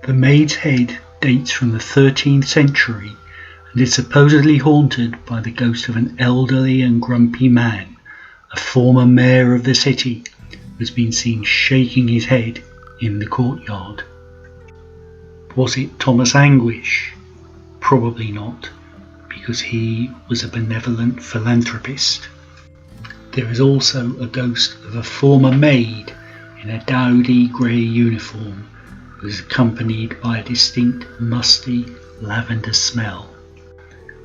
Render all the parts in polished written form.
The Maids Head dates from the 13th century and is supposedly haunted by the ghost of an elderly and grumpy man, a former mayor of the city, who has been seen shaking his head in the courtyard. Was it Thomas Anguish? Probably not, because he was a benevolent philanthropist. There is also a ghost of a former maid in a dowdy grey uniform, who is accompanied by a distinct musty lavender smell.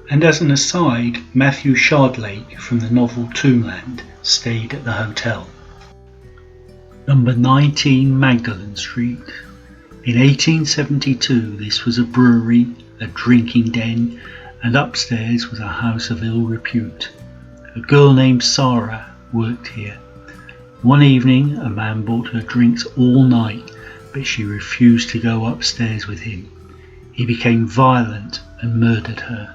And as an aside, Matthew Shardlake from the novel Tombland stayed at the hotel. Number 19 Magdalen Street. In 1872 this was a brewery, a drinking den, and upstairs was a house of ill repute. A girl named Sarah worked here. One evening a man bought her drinks all night, but she refused to go upstairs with him. He became violent and murdered her.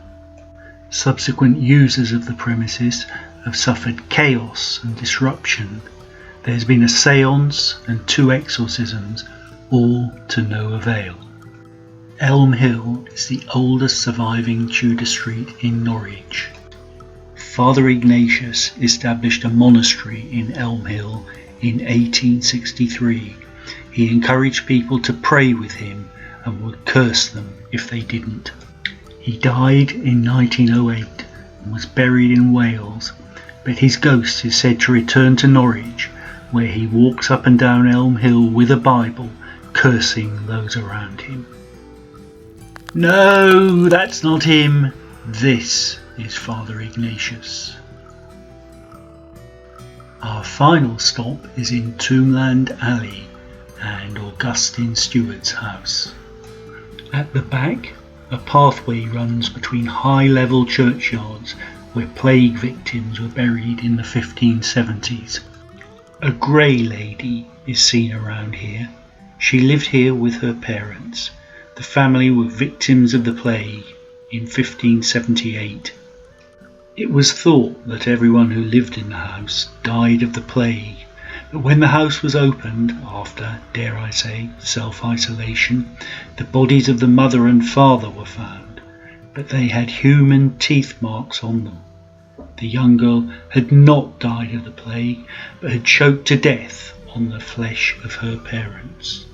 Subsequent users of the premises have suffered chaos and disruption. There has been a séance and 2 exorcisms, all to no avail. Elm Hill is the oldest surviving Tudor street in Norwich. Father Ignatius established a monastery in Elm Hill in 1863. He encouraged people to pray with him and would curse them if they didn't. He died in 1908 and was buried in Wales, but his ghost is said to return to Norwich, where he walks up and down Elm Hill with a Bible, cursing those around him. No, that's not him. This is Father Ignatius. Our final stop is in Tombland Alley and Augustine Stewart's house. At the back, a pathway runs between high-level churchyards where plague victims were buried in the 1570s. A grey lady is seen around here. She lived here with her parents. The family were victims of the plague in 1578. It was thought that everyone who lived in the house died of the plague, but when the house was opened, after, dare I say, self-isolation, the bodies of the mother and father were found, but they had human teeth marks on them. The young girl had not died of the plague, but had choked to death on the flesh of her parents.